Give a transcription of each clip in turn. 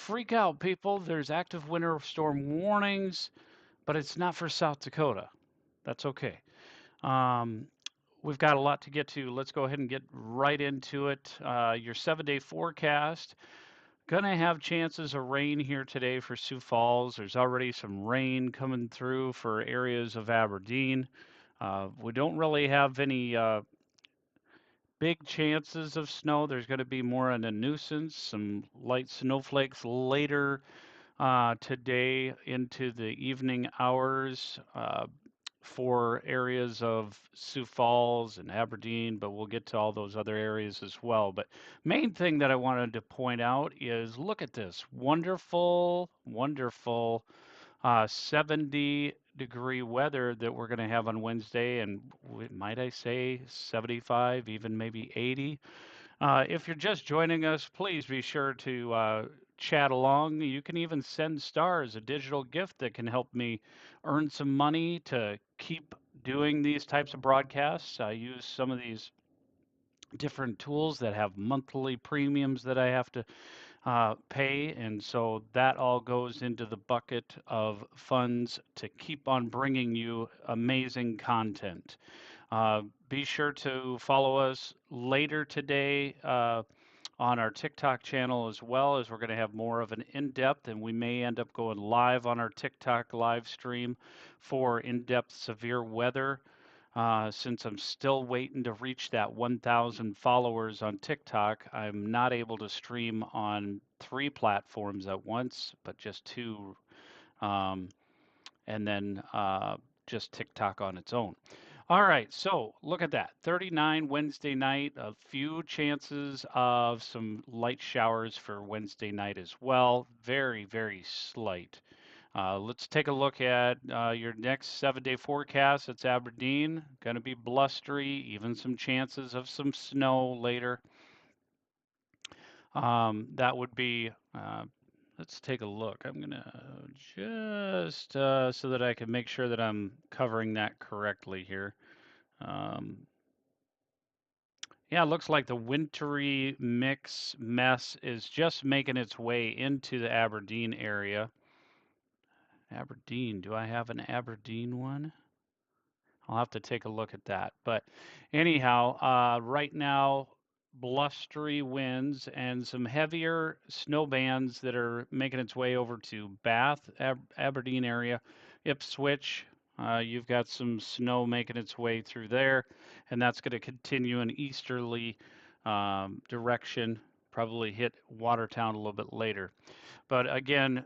freak out, people. There's active winter storm warnings, but it's not for South Dakota. That's okay. Um, we've got a lot to get to. Let's go ahead and get right into it. Your 7 day forecast. Gonna have chances of rain here today for Sioux Falls. There's already some rain coming through for areas of Aberdeen. We don't really have any big chances of snow. There's going to be more on a nuisance, some light snowflakes later today into the evening hours for areas of Sioux Falls and Aberdeen, but we'll get to all those other areas as well. But main thing that I wanted to point out is look at this wonderful, wonderful 70-degree weather that we're going to have on Wednesday, and might I say 75, even maybe 80. If you're just joining us, please be sure to chat along. You can even send stars, a digital gift that can help me earn some money to keep doing these types of broadcasts. I use some of these different tools that have monthly premiums that I have to pay, and so that all goes into the bucket of funds to keep on bringing you amazing content. Be sure to follow us later today on our TikTok channel as well, as we're going to have more of an in-depth, and we may end up going live on our TikTok live stream for in-depth severe weather. Since I'm still waiting to reach that 1,000 followers on TikTok, I'm not able to stream on 3 platforms at once, but just 2, um, and then just TikTok on its own. All right, so look at that. 39 Wednesday night, a few chances of some light showers for Wednesday night as well. Very, very slight. Let's take a look at your next 7 day forecast. It's Aberdeen, going to be blustery, even some chances of some snow later. That would be, let's take a look. I'm going to just so that I can make sure that I'm covering that correctly here. Yeah, it looks like the wintry mess is just making its way into the Aberdeen area. Aberdeen, do I have an Aberdeen one? I'll have to take a look at that. But anyhow, right now, blustery winds and some heavier snow bands that are making its way over to Bath, Aberdeen area, Ipswich. You've got some snow making its way through there, and that's going to continue in easterly direction, probably hit Watertown a little bit later. But again,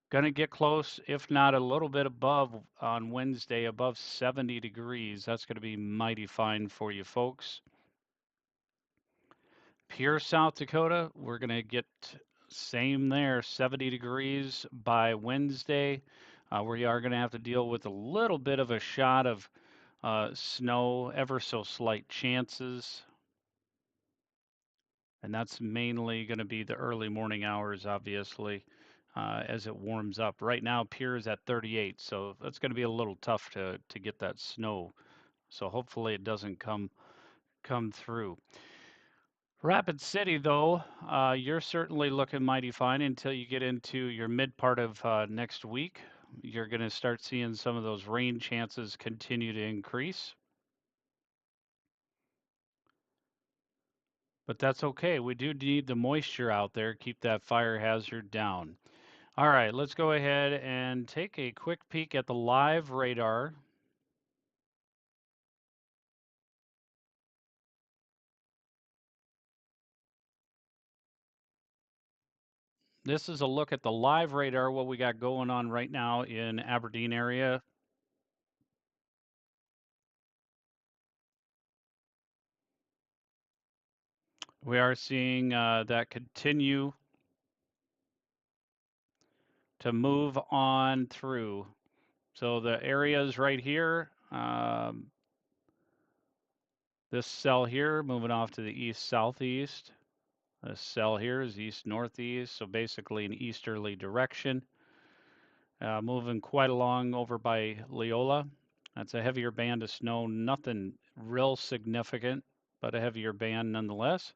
going to get close, if not a little bit above on Wednesday, above 70 degrees. That's going to be mighty fine for you folks. Pierre, South Dakota, we're going to get same there, 70 degrees by Wednesday. We are going to have to deal with a little bit of a shot of snow, ever so slight chances. And that's mainly going to be the early morning hours, obviously, as it warms up. Right now, Pierre is at 38, so that's going to be a little tough to get that snow. So hopefully it doesn't come through. Rapid City, though, you're certainly looking mighty fine until you get into your mid part of next week. You're going to start seeing some of those rain chances continue to increase. But that's okay. We do need the moisture out there, keep that fire hazard down. All right, let's go ahead and take a quick peek at the live radar. This is a look at the live radar, what we got going on right now in Aberdeen area. We are seeing that continue to move on through. So the areas right here, this cell here moving off to the east southeast. This cell here is east northeast, so basically an easterly direction. Moving quite along over by Leola. That's a heavier band of snow, nothing real significant, but a heavier band nonetheless.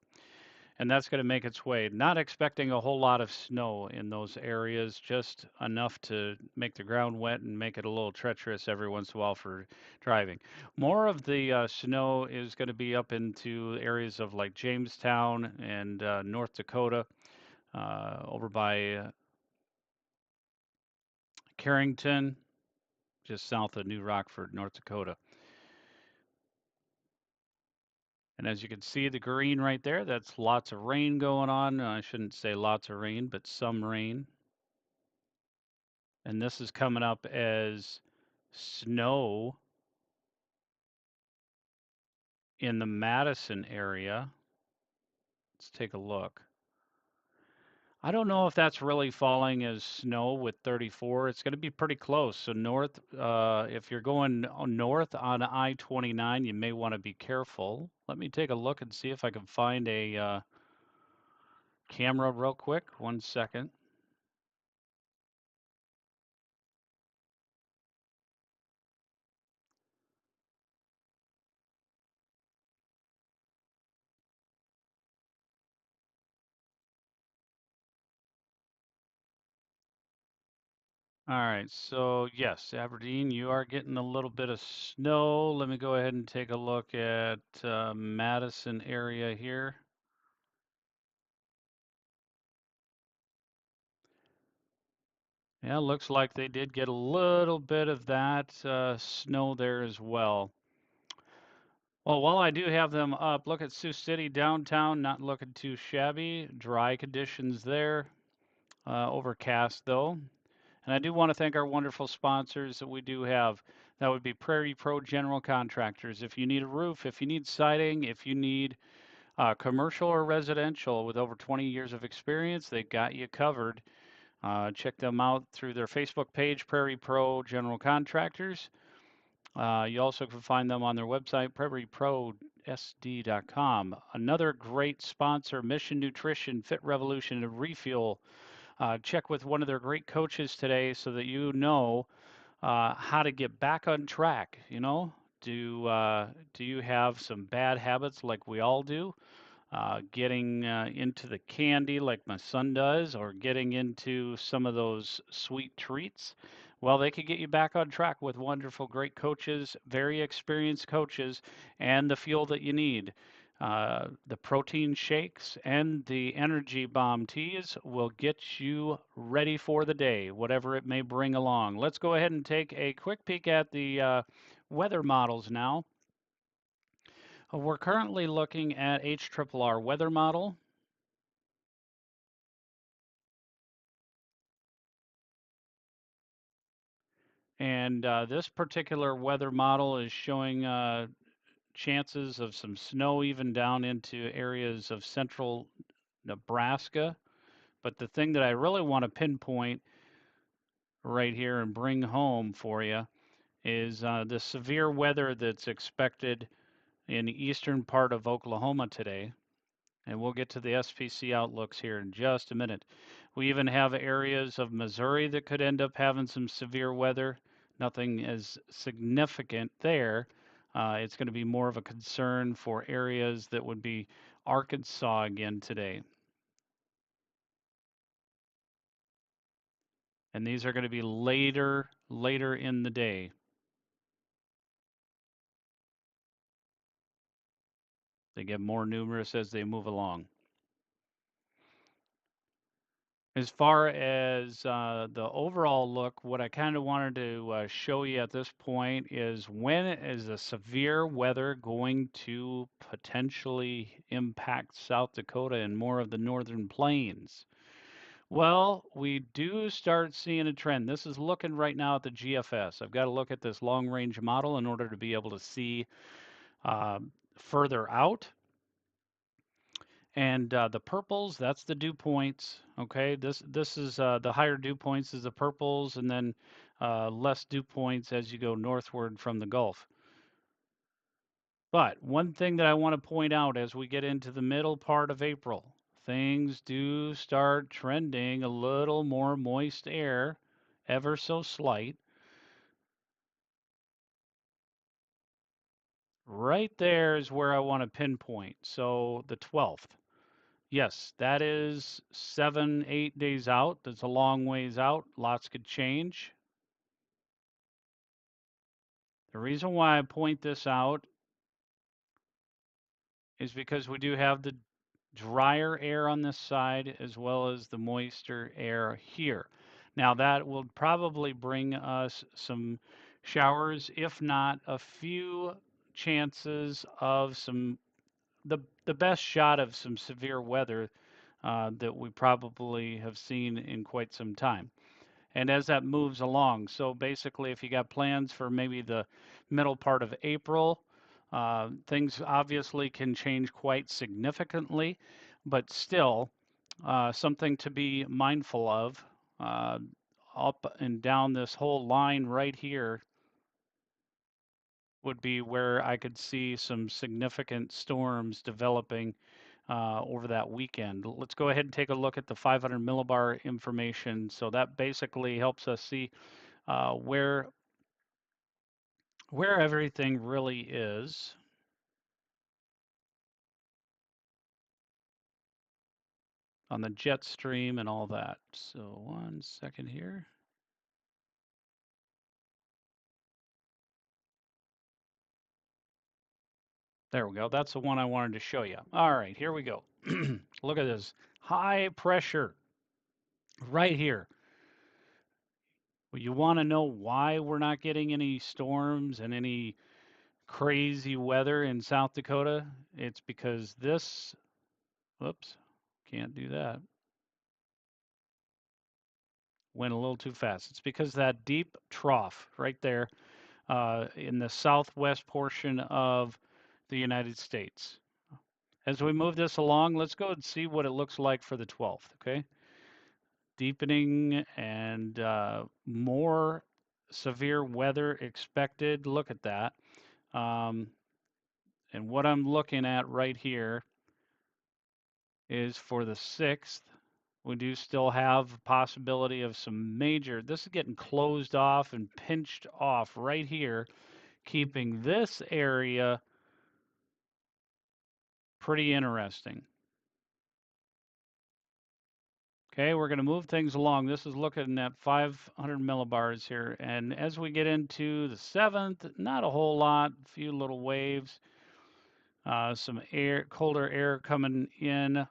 and that's going to make its way. Not expecting a whole lot of snow in those areas, just enough to make the ground wet and make it a little treacherous every once in a while for driving. More of the snow is going to be up into areas of like Jamestown and North Dakota, over by Carrington, just south of New Rockford, North Dakota. And as you can see, the green right there, that's lots of rain going on. I shouldn't say lots of rain, but some rain. And this is coming up as snow in the Madison area. Let's take a look. I don't know if that's really falling as snow with 34. It's going to be pretty close. So north, if you're going north on I-29, you may want to be careful. Let me take a look and see if I can find a camera real quick. 1 second. All right, so yes, Aberdeen, you are getting a little bit of snow. Let me go ahead and take a look at Madison area here. Yeah, looks like they did get a little bit of that snow there as well. Well, while I do have them up, look at Sioux City downtown, not looking too shabby. Dry conditions there, overcast though. And I do want to thank our wonderful sponsors that we do have. That would be Prairie Pro General Contractors. If you need a roof, if you need siding, if you need commercial or residential with over 20 years of experience, they got you covered. Check them out through their Facebook page, Prairie Pro General Contractors. You also can find them on their website, prairieprosd.com. Another great sponsor, Mission Nutrition, Fit Revolution, and Refuel. Check with one of their great coaches today so that you know how to get back on track. Do you have some bad habits like we all do? Getting into the candy like my son does, or getting into some of those sweet treats, well, they could get you back on track with wonderful, great coaches, very experienced coaches, and the fuel that you need. The protein shakes and the energy bomb teas will get you ready for the day, whatever it may bring along. Let's go ahead and take a quick peek at the weather models now. We're currently looking at HRRR weather model. And this particular weather model is showing chances of some snow even down into areas of central Nebraska. But the thing that I really want to pinpoint right here and bring home for you is the severe weather that's expected in the eastern part of Oklahoma today. And we'll get to the SPC outlooks here in just a minute. We even have areas of Missouri that could end up having some severe weather. Nothing as significant there. It's going to be more of a concern for areas that would be Arkansas again today. And these are going to be later in the day. They get more numerous as they move along. As far as the overall look, what I kind of wanted to show you at this point is when is the severe weather going to potentially impact South Dakota and more of the northern plains? Well, we do start seeing a trend. This is looking right now at the GFS. I've got to look at this long range model in order to be able to see further out. And the purples, that's the dew points. Okay, this is the higher dew points is the purples, and then less dew points as you go northward from the Gulf. But one thing that I want to point out as we get into the middle part of April, things do start trending a little more moist air, ever so slight. Right there is where I want to pinpoint. So the 12th. Yes, that is 7, 8 days out. That's a long ways out. Lots could change. The reason why I point this out is because we do have the drier air on this side as well as the moister air here. Now that will probably bring us some showers, if not a few chances of the best shot of some severe weather that we probably have seen in quite some time. And as that moves along, so basically, if you got plans for maybe the middle part of April, things obviously can change quite significantly, but still something to be mindful of. Uh, Up and down this whole line right here would be where I could see some significant storms developing over that weekend. Let's go ahead and take a look at the 500 millibar information. So that basically helps us see uh, where where everything really is on the jet stream and all that. So 1 second here. There we go. That's the one I wanted to show you. All right, here we go. Look at this high pressure right here. Well, you want to know why we're not getting any storms and any crazy weather in South Dakota? It's because this, whoops, can't do that. Went a little too fast. It's because that deep trough right there in the southwest portion of the United States. As we move this along, let's go and see what it looks like for the 12th, okay? Deepening and more severe weather expected. Look at that. Um, and what I'm looking at right here is for the 6th. We do still have a possibility of some major, this is getting closed off and pinched off right here, keeping this area pretty interesting. Okay, we're going to move things along. This is looking at 500 millibars here. And as we get into the 7th, not a whole lot, a few little waves, some air, colder air coming in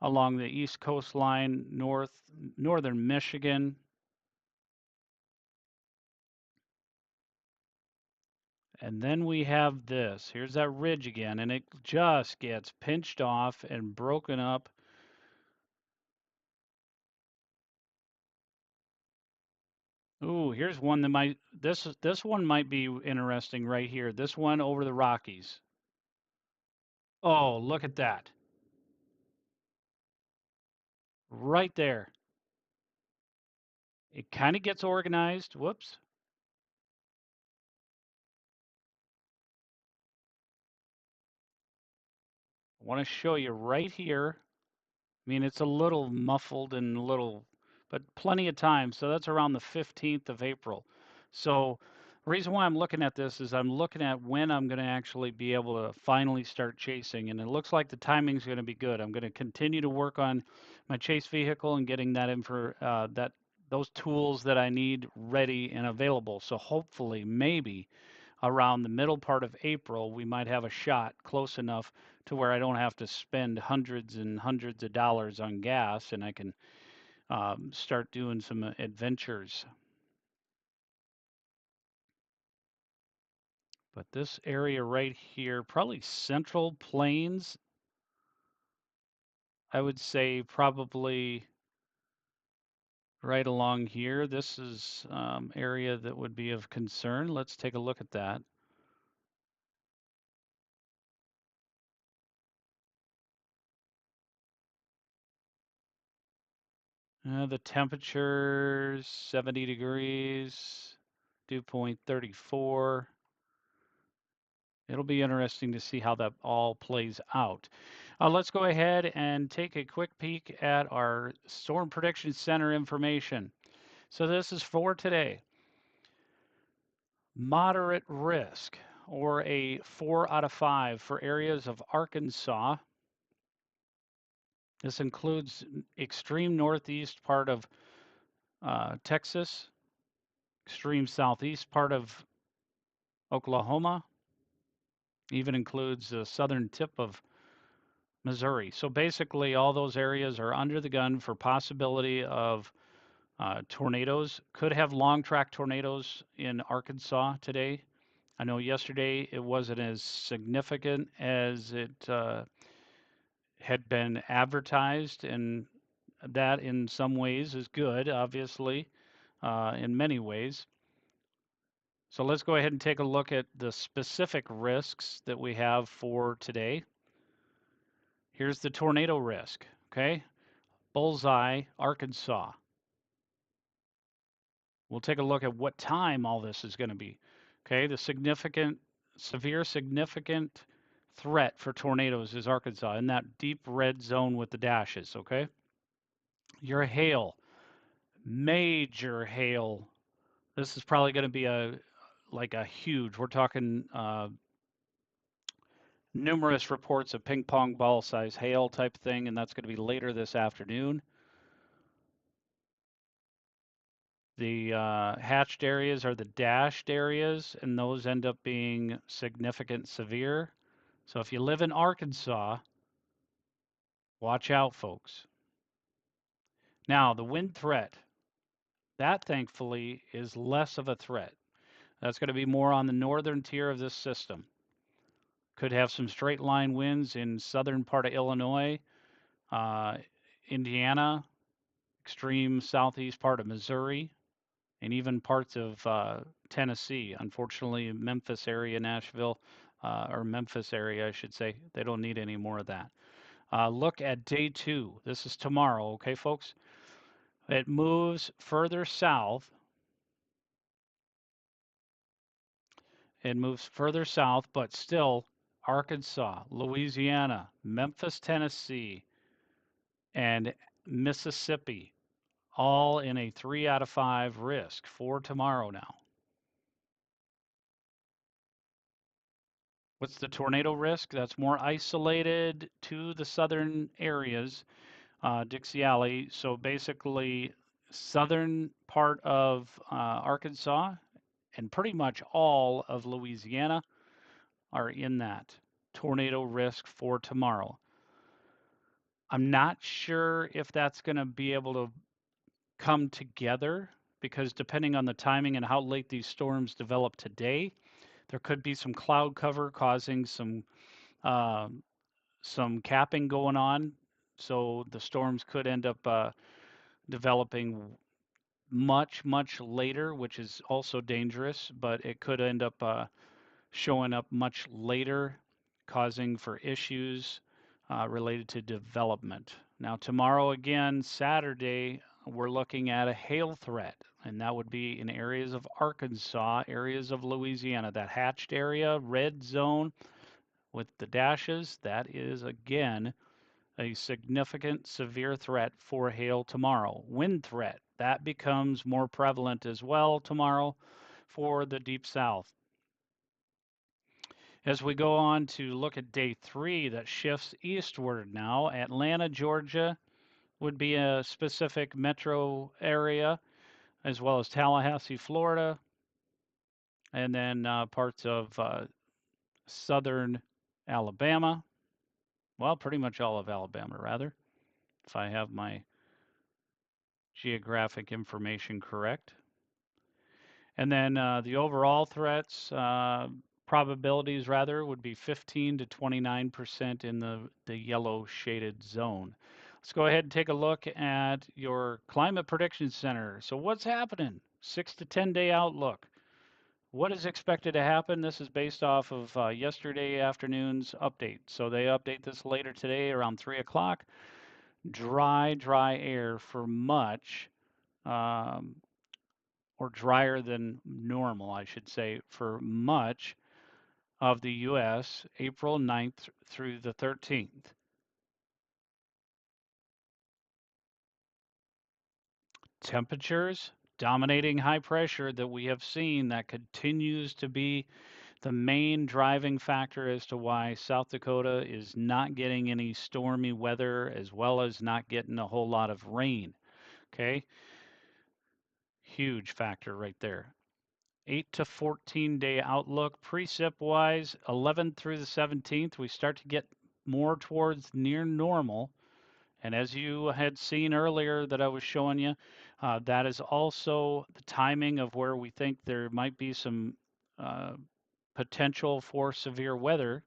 along the east coastline, northern Michigan. And then we have this. Here's that ridge again, and it just gets pinched off and broken up. Ooh, here's one that might this one might be interesting right here. This one over the Rockies. Oh, look at that. Right there. It kind of gets organized. Whoops. I want to show you right here. I mean, it's a little muffled and a little, but plenty of time. So that's around the 15th of April. So the reason why I'm looking at this is I'm looking at when I'm going to actually be able to finally start chasing. And it looks like the timing's going to be good. I'm going to continue to work on my chase vehicle and getting that info, those tools that I need ready and available. So hopefully, maybe around the middle part of April, we might have a shot close enough to where I don't have to spend hundreds and hundreds of dollars on gas and I can start doing some adventures. But this area right here, probably Central Plains, I would say probably right along here. This is area that would be of concern. Let's take a look at that. The temperature 70 degrees, dew point 34. It'll be interesting to see how that all plays out. Let's go ahead and take a quick peek at our Storm Prediction Center information. So this is for today. Moderate risk, or a 4 out of 5 for areas of Arkansas. This includes extreme northeast part of Texas, extreme southeast part of Oklahoma, even includes the southern tip of Missouri. So basically, all those areas are under the gun for possibility of tornadoes. Could have long track tornadoes in Arkansas today. I know yesterday it wasn't as significant as it had been advertised, and that in some ways is good, obviously, in many ways. So let's go ahead and take a look at the specific risks that we have for today. Here's the tornado risk, okay? Bullseye, Arkansas. We'll take a look at what time all this is going to be. Okay, the severe significant threat for tornadoes is Arkansas in that deep red zone with the dashes, okay? Your hail, major hail. This is probably going to be a huge, we're talking numerous reports of ping pong ball size hail type thing, and that's going to be later this afternoon. The hatched areas are the dashed areas, and those end up being significant severe. So if you live in Arkansas, watch out, folks. Now, the wind threat, that thankfully is less of a threat. That's going to be more on the northern tier of this system. Could have some straight line winds in southern part of Illinois, uh, Indiana, extreme southeast part of Missouri, and even parts of Tennessee. Unfortunately, Memphis area, Nashville, or Memphis area, I should say, they don't need any more of that. Look at day 2. This is tomorrow, okay, folks? It moves further south. It moves further south, but still Arkansas, Louisiana, Memphis, Tennessee, and Mississippi, all in a 3 out of 5 risk for tomorrow now. What's the tornado risk? That's more isolated to the southern areas, Dixie Alley. So basically, southern part of Arkansas and pretty much all of Louisiana are in that tornado risk for tomorrow. I'm not sure if that's going to be able to come together because depending on the timing and how late these storms develop today, there could be some cloud cover causing uh, some capping going on. So the storms could end up developing much later, which is also dangerous, but it could end up showing up much later, causing for issues related to development. Now, tomorrow again, Saturday, we're looking at a hail threat, and that would be in areas of Arkansas, areas of Louisiana, that hatched area, red zone with the dashes. That is again a significant severe threat for hail tomorrow. Wind threat, that becomes more prevalent as well tomorrow for the deep south. As we go on to look at day 3, that shifts eastward now. Atlanta, Georgia would be a specific metro area, as well as Tallahassee, Florida, and then parts of southern Alabama. Well, pretty much all of Alabama, rather, if I have my geographic information correct. And then the overall threats, probabilities rather, would be 15 to 29% in the yellow shaded zone. Let's go ahead and take a look at your Climate Prediction Center. So what's happening? 6 to 10 day outlook. What is expected to happen? This is based off of yesterday afternoon's update. So they update this later today around 3 o'clock. Dry air for much um, or drier than normal, I should say, for much of the U.S. April 9th through the 13th. Temperatures dominating high pressure that we have seen that continues to be The main driving factor as to why South Dakota is not getting any stormy weather as well as not getting a whole lot of rain. Okay, huge factor right there. 8 to 14 day outlook. Precip wise, 11th through the 17th, we start to get more towards near normal. And as you had seen earlier that I was showing you, that is also the timing of where we think there might be some uh, potential for severe weather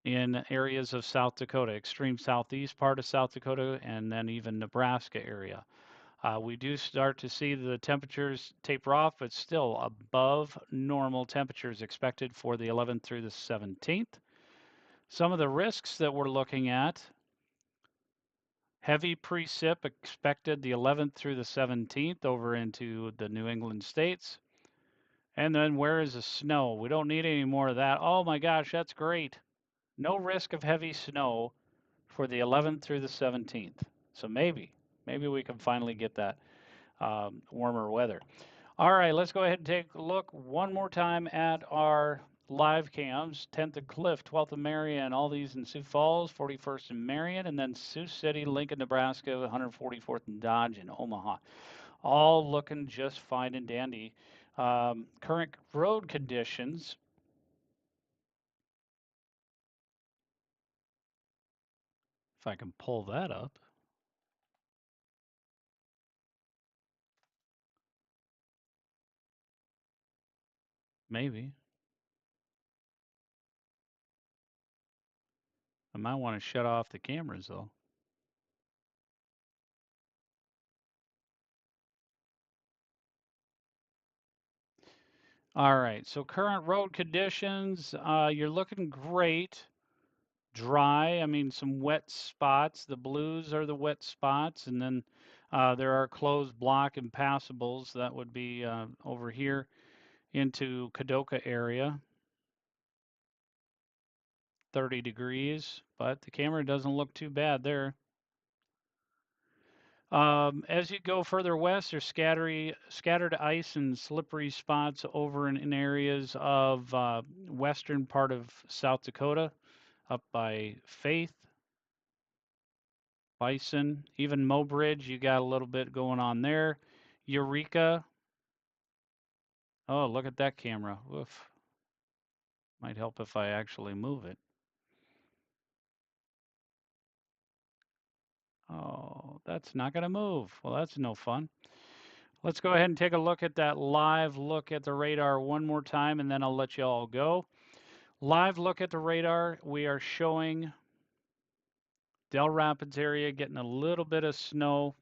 in areas of South Dakota, extreme southeast part of South Dakota, and then even Nebraska area. We do start to see the temperatures taper off, but still above normal temperatures expected for the 11th through the 17th. Some of the risks that we're looking at: heavy precip expected the 11th through the 17th over into the New England states. And then where is the snow? We don't need any more of that. Oh my gosh, that's great. No risk of heavy snow for the 11th through the 17th. So maybe we can finally get that warmer weather. All right, let's go ahead and take a look one more time at our live cams. 10th of Cliff, 12th of Marion, all these in Sioux Falls, 41st in Marion, and then Sioux City, Lincoln, Nebraska, 144th in Dodge, and Omaha. All looking just fine and dandy. Current road conditions. If I can pull that up. Maybe. I might want to shut off the cameras though. All right, so current road conditions, you're looking great. Dry, I mean, some wet spots. The blues are the wet spots, and then there are closed block impassables. That would be over here into Kadoka area, 30 degrees, but the camera doesn't look too bad there. As you go further west, there's scattered ice and slippery spots over in areas of western part of South Dakota, up by Faith, Bison, even Mobridge. You got a little bit going on there. Eureka. Oh, look at that camera. Oof. Might help if I actually move it. Oh, that's not going to move. Well, that's no fun. Let's go ahead and take a look at that live look at the radar one more time, and then I'll let you all go. Live look at the radar. We are showing Del Rapids area getting a little bit of snow.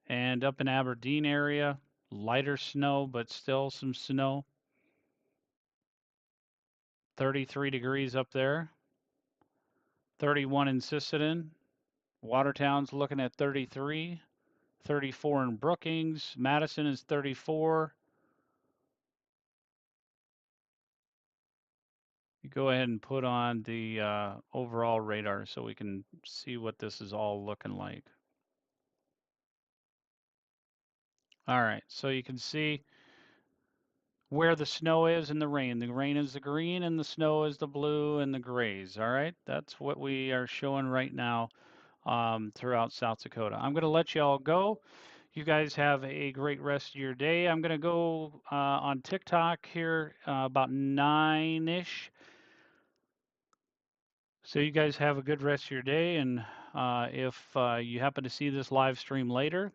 And up in Aberdeen area, lighter snow, but still some snow. 33 degrees up there. 31 in Sisseton. Watertown's looking at 33. 34 in Brookings. Madison is 34. You go ahead and put on the overall radar so we can see what this is all looking like. All right, so you can see where the snow is and the rain. The rain is the green and the snow is the blue and the grays. All right, that's what we are showing right now throughout South Dakota. I'm going to let you all go. You guys have a great rest of your day. I'm going to go on TikTok here about 9-ish. So you guys have a good rest of your day. And if you happen to see this live stream later,